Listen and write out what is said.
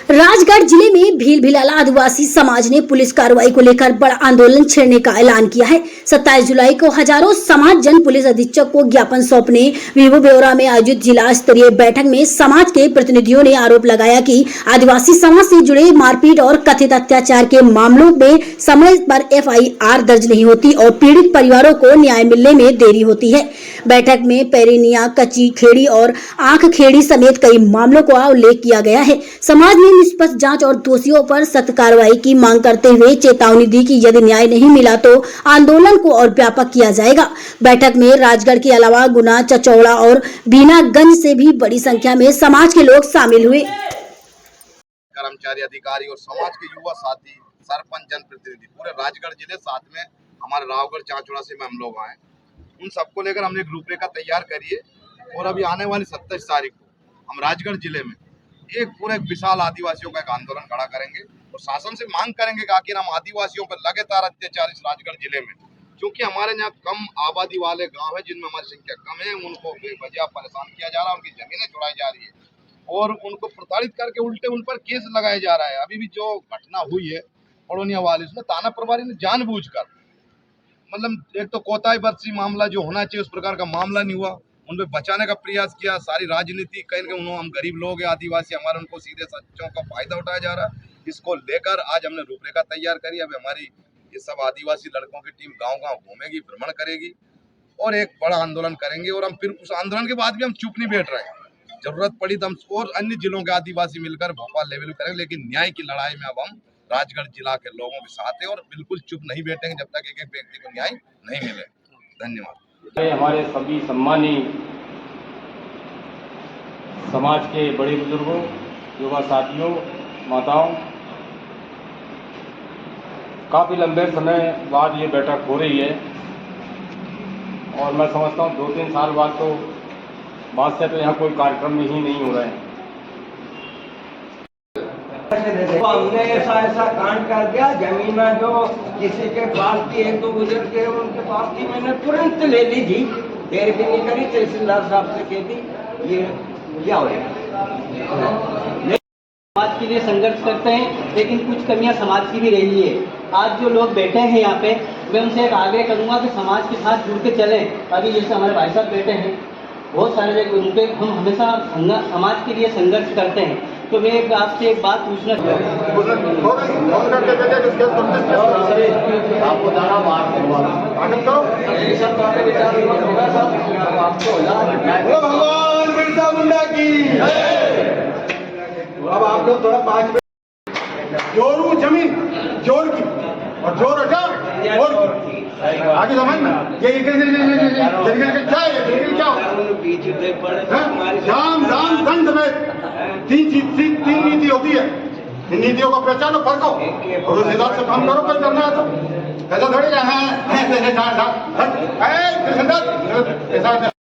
राजगढ़ जिले में भील भिलाला आदिवासी समाज ने पुलिस कार्रवाई को लेकर बड़ा आंदोलन छेड़ने का ऐलान किया है। 27 जुलाई को हजारों समाज जन पुलिस अधीक्षक को ज्ञापन सौंपने विभू ब्योरा में आयोजित जिला स्तरीय बैठक में समाज के प्रतिनिधियों ने आरोप लगाया कि आदिवासी समाज से जुड़े मारपीट और कथित अत्याचार के मामलों में समय पर FIR दर्ज नहीं होती और पीड़ित परिवारों को न्याय मिलने में देरी होती है। बैठक में पेरेनिया, कच्ची खेड़ी और आंख खेड़ी समेत कई मामलों का उल्लेख किया गया है। समाज ने निष्पक्ष जांच और दोषियों पर सख्त कार्रवाई की मांग करते हुए चेतावनी दी कि यदि न्याय नहीं मिला तो आंदोलन को और व्यापक किया जाएगा। बैठक में राजगढ़ के अलावा गुना, चचौड़ा और बीनागंज से भी बड़ी संख्या में समाज के लोग शामिल हुए। कर्मचारी, अधिकारी और समाज के युवा साथी, सरपंच, जनप्रतिनिधि पूरे राजगढ़ जिले, साथ में हमारे रावगढ़ चाचौड़ा से हम लोग आए। उन सबको लेकर हमने एक रूपरेखा तैयार करी है और अभी आने वाली 27 तारीख को हम राजगढ़ जिले में एक पूरे विशाल आदिवासियों का एक आंदोलन खड़ा करेंगे और शासन से मांग करेंगे कि आखिर हम आदिवासियों पर लगातार अत्याचार इस राजगढ़ जिले में, क्योंकि हमारे यहाँ कम आबादी वाले गांव है जिनमें हमारी संख्या कम है, उनको बेवजह परेशान किया जा रहा है, उनकी जमीनें छुड़ाई जा रही है और उनको प्रताड़ित करके उल्टे उन पर केस लगाया जा रहा है। अभी भी जो घटना हुई है पड़ोनिया वाली, उसमें थाना प्रभारी ने जानबूझकर मतलब एक तो कोताही बरसी मामला जो होना चाहिए उस प्रकार का मामला नहीं हुआ, उन पे बचाने का प्रयास किया। सारी राजनीति कहीं ना कहीं हम गरीब लोग हैं, आदिवासी हमारे, उनको सीधे सच्चों का फायदा उठाया जा रहा है। इसको लेकर आज हमने रूपरेखा तैयार करी। अभी हमारी ये सब आदिवासी लड़कों की टीम गांव-गांव घूमेगी, भ्रमण करेगी और एक बड़ा आंदोलन करेंगे और हम फिर उस आंदोलन के बाद भी हम चुप नहीं बैठ रहे हैं। जरूरत पड़ी तो हम और अन्य जिलों के आदिवासी मिलकर भोपाल लेवल करेंगे, लेकिन न्याय की लड़ाई में अब हम राजगढ़ जिला के लोगों के साथ है और बिल्कुल चुप नहीं बैठेंगे जब तक एक एक व्यक्ति को न्याय नहीं मिले। धन्यवाद। हमारे सभी सम्मानीय समाज के बड़े बुजुर्गों, युवा साथियों, माताओं, काफ़ी लंबे समय बाद ये बैठक हो रही है और मैं समझता हूँ 2-3 साल बाद से तो यहाँ कोई कार्यक्रम ही नहीं हो रहा है। हमने ऐसा कांड कर दिया, जमीन में जो किसी के पास थी, 1-2 बुजुर्ग के उनके पास थी, मैंने तुरंत ले ली थी, देर भी नहीं करी, तहसीलदार साहब से कह दी ये क्या हो समाज के लिए संघर्ष करते हैं, लेकिन कुछ कमियां समाज की भी रही है। आज जो लोग बैठे हैं यहाँ पे, मैं उनसे एक आग्रह करूंगा कि समाज के साथ जुड़ के चलें। अभी जैसे हमारे भाई साहब बैठे हैं, बहुत सारे लोग, उनके हम हमेशा समाज के लिए संघर्ष करते हैं। तो मैं आपसे एक बात पूछना भगवान बिरसा मुंडा की। अब आप लोग थोड़ा 5 मिनट जोरू जमीन जोर की और जोर हटा और आगे समझ ना ये राम राम दंड में 3 नीति होती है। इन नीतियों को पहचानो, फर्को और उस हिसाब से काम करो। कोई करना है तो ऐसा थोड़ी है